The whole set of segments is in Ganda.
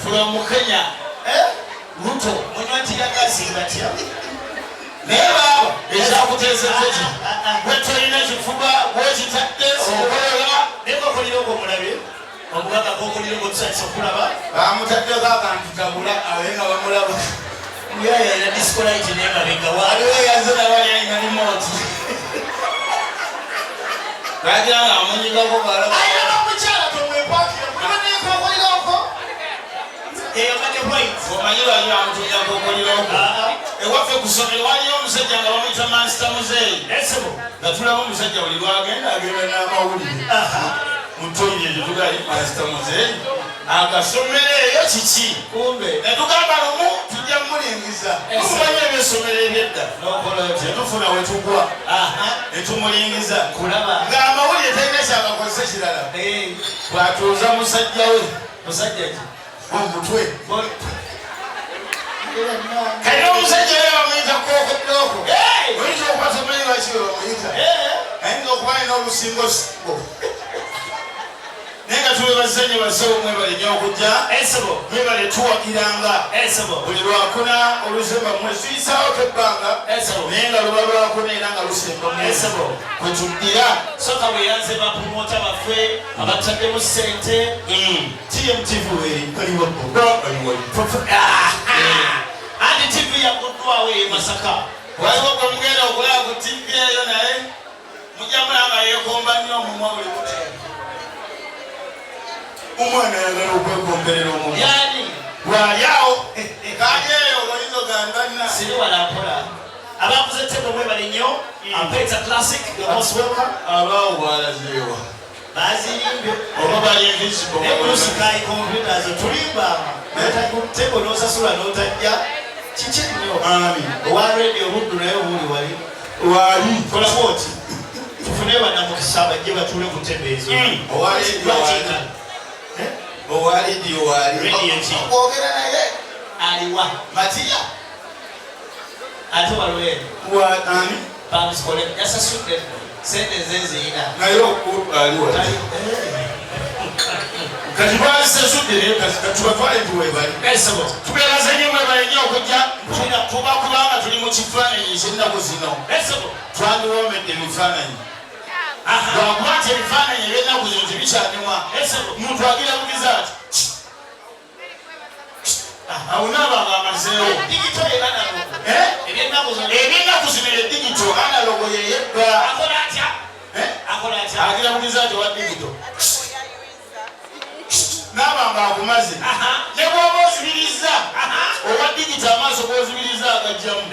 From Kenya, Ruto, when you want to get a signature. Never is out with his wet trainers and football, boys and tactics, or whatever. Never for you, Comonavi, or what a cocoa sense of Pulava. I'm going to tell that and Tabula, I think I'm going to yeah, discourage in America. Why do I answer that anymore? Right now, when you go over, I don't know which other to my pocket. Omanyira yamutunya kokoliroko ewaffe kusomera omusajja nga bamuyita Master Muzeeyi nga tulaba omusajja buli lwagenda agenda n'amawulire mutonye ekyo tugali Master Muzeeyi agasomero eyo kiki kumbe netugamba lumu tujja mulingiza tumanye ebyesomero ebyedda netufuna wetugwa netumulingiza ng'amawulire talina kyagakozesa kirala bwatuuza musajja we musajja ki omutwe kali omusajja we bamuyita kokodoko oyinza okukwata omanyi lwaki we bamuyita ayinza okuba alina olusingosingo naye nga tuwebaza nnyo basawo mwebale nnyo okujja mwebale tuwagiranga buli lwakuna olusemba mwe tuyisaawo kebbanga naye nga luba lwakuna era nga lusemba kwe tuddira soka bweyanze bapromota baffe abataddemu ssente TMTV anti TV yakuddwawo e Masaka waliwo gwe mugenda okulaba ku TV eyo naye mujja mulanga yeekomba nnyo omumwa buli muteera umwana yagala okwekomberera omumwa yani bw'alyawo kajeeyo oyinza ogandana siri walakola abakuze tebo mwebale nnyo Ampeta Classic you're most welcome abawo bwalazeewa bazirimbye oba bali invisible nebulusikayi computers tulimbanga tebo n'osasula n'otajja kiki nnyo owa radio obuddu naye obuli wali kola bwoti tufune bannamukisa bajje batuule ku ntebe ezo owalidio waliogera naye aliwa matiya ate walwere ani bamusikole yasasudde sente zenziyina naye aliwa kati basasudde naye katubatwale tuwebali tubeeraze nnyo mwebale nnyo okujja tuba kubanga tuli mu kifaananyi ekyennaku zino twandiwomedde ebifaananyi lwakuba nti ebifaananyi ebyennaku zino tebikyanimwa muntu agira bugiza ati awunaabanga amazeewo ebyennaku zino edigito analogo yeyebba agira bugiza ati wa digito n'abanga akumaze ne bw'oba ozibiriza owa digito amaaso g'ozibiriza agajjamu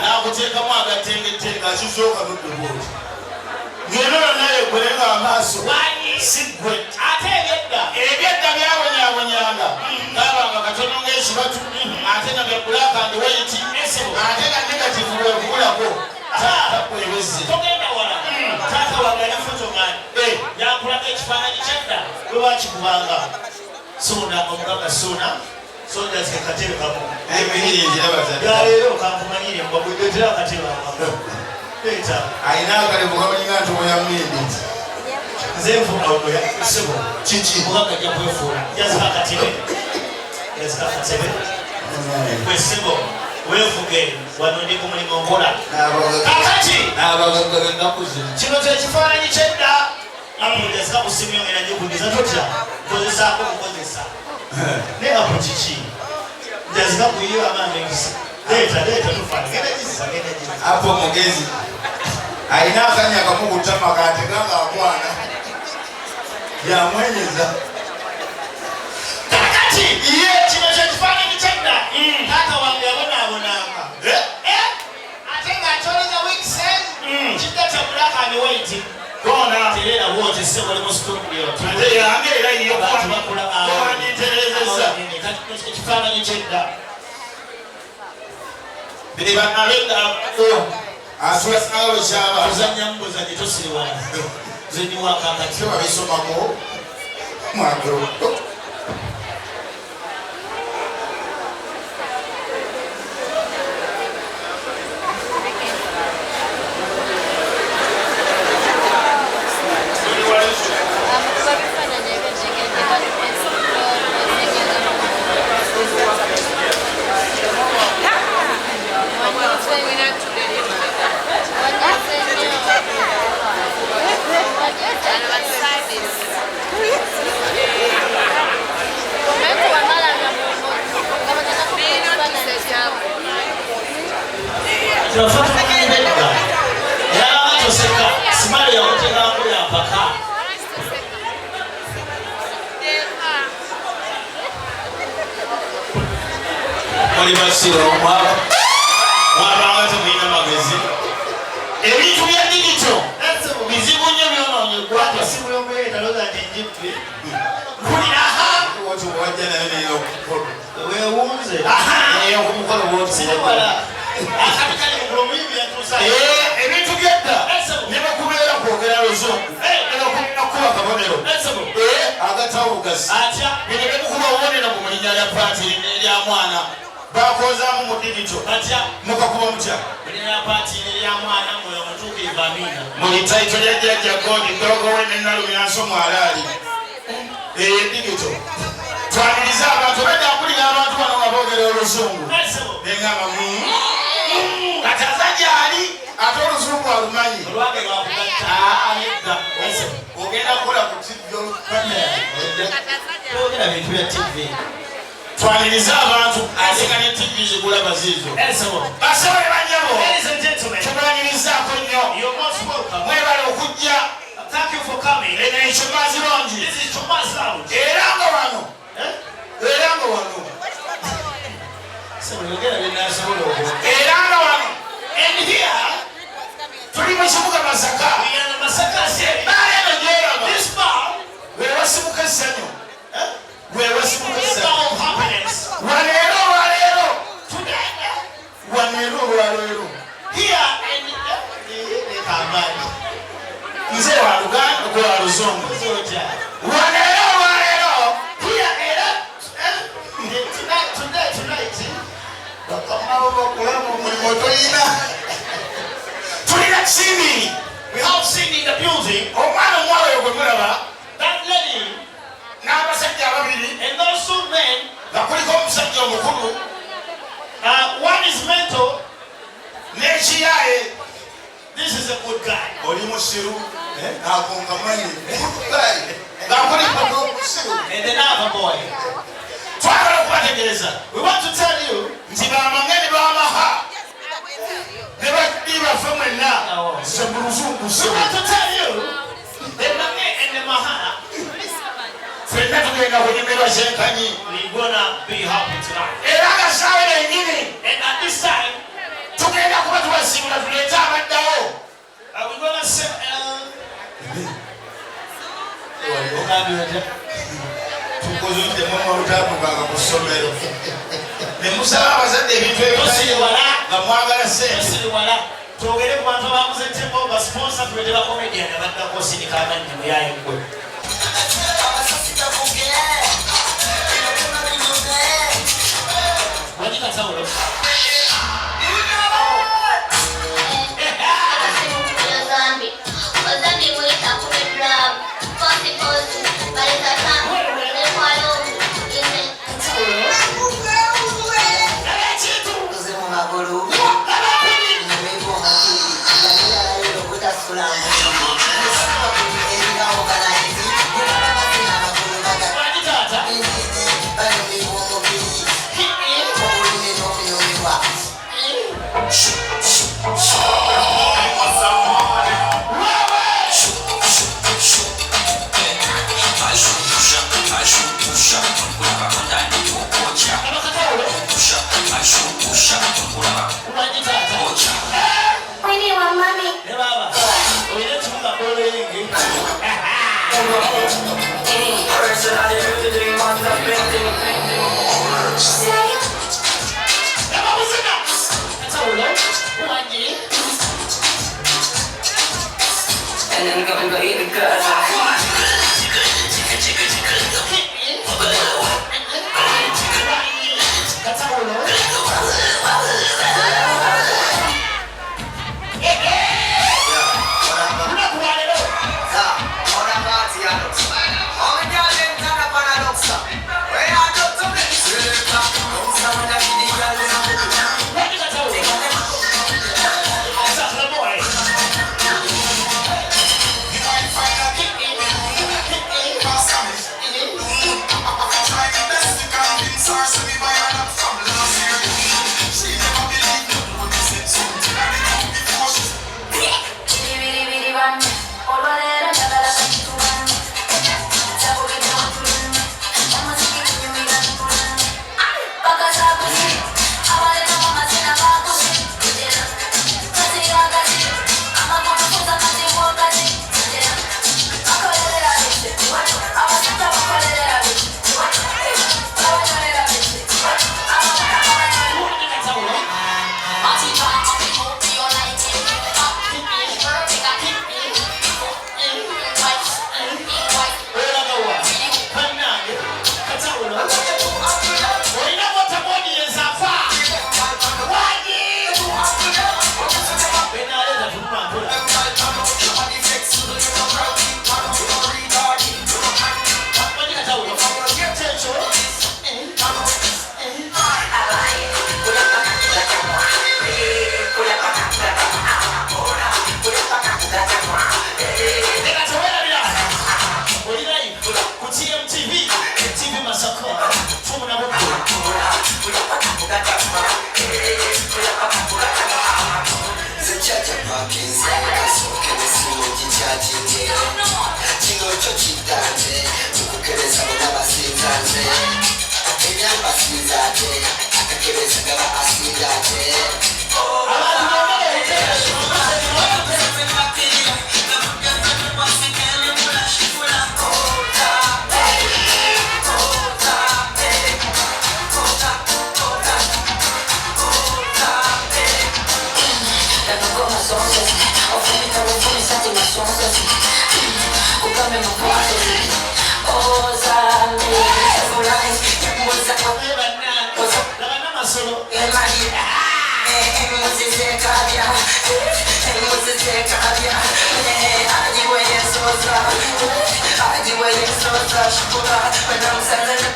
n'akuteekamu agatengetenge akizooka n'oddoboozi ng'enolo naye gwerenga amaaso siggwe ate ebyedda byabonyaabonyanga ng'abanga katono ng'ekibatu ate nga bya black and white ate nga negative bwekubulako takwebezze togenda wala taata wange alifoto ngani yakulaga ekifaananyi kyadda bwe bakikubanga sona omugaga sona sondaze katebe kamu galeero kankumanyire mbagwedetera akatebe akamu ayina akalevu kamanyiga nti oyamwedi nze nfuna onoya sebo kiki mugaga ajja kwefuula yazika akatebe kwesebo weefuge wano ndi ku mulimu nkola kakati kino kyekifaananyi kyedda apulezika kusimu yongera nyokudiza totya kozesaako okukozesa naye apo kiki njazika kuyiwa amamengisa leeta tufaanagenda apo mugezi alina akanya kamukutama kateganga amwana yamwenyeza kakati ye kino kyekifaananyi kyedda taata wange yabonaabonanga ate nga atoleza wikisezi kidda kya black and white bona terera wote se wali mu studio ate yange era iyo kwa niterezeza kati kifaananyi kyedda biri banalenda asula sawo shaba kuzanya mbuza gitosirwa zeni wakakati sio babisomako mwagro Basiro mwabanga mwina magezi ebintu bya digital bizibu nnyo byononye kwata simu yombe taloza njippi kuli aha watu wajja nayo lero weewunze eyo kumukolo wote wala akatikali mu muyibi yatusa ebintu byedda ne bakubeera kwogera luzungu nakuba kabonero agatawo bugasi bino bekukuba obubonero mu linnya lya paati erya mwana bakozaamu mu digito batya mukakuba mutya erya paati erya mwana mwoyo mutuukirivu amina muli taito lya jjajja godi ndogo we nennalumiranso mwalaali digito twaniriza abantu bedakulira abantu bano nga boogera oluzungu engamba kati azagyali ate oluzungu alumanyi ogenda kukola ku TV twaniriza abantu asinga ne TV zikulaba ziizo basobole banyabo tubanyirizaako nnyo mwebale okujja eno ekyomaazi longi era nga wano era nga wano tuli mu kibuga Masaka naaleeno gyeraba wewasibuka essanyu wewasibuka essanyu waneero olwaleero nze wa Luganda gwa Luzungu waneero olwaleero tulina kisini omwana omuwala oyo gwe mulaba n'abasajja ababiri nga kuliko omusajja omukulu n'ekiyaaye oli musiru akonkamanyi nga kuliko omusiru twagala okubategereza nti bamangeni bamaha ne baddi baffe mwenna se mu luzungu fenna tugenda kunyumirwa kyenkanyi era nga saawa yennyini tugenda kuba tubasiibula tuleete abaddawo tukozudde mama olutambukanga ku ssomero ne musaba abazadde ebintu nga mwagala sente twogere ku bantu abaguze tembo basponsa tulete bakomedian abaddako sindika amanyi muyayengwe wanyikatawulo Personally, everything must have been and then go eat the girl. That's how we know.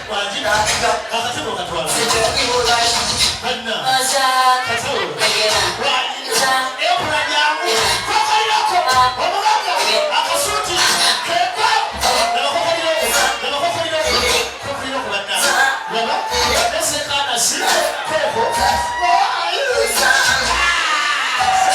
Wajib, kakak tu bukan tuan.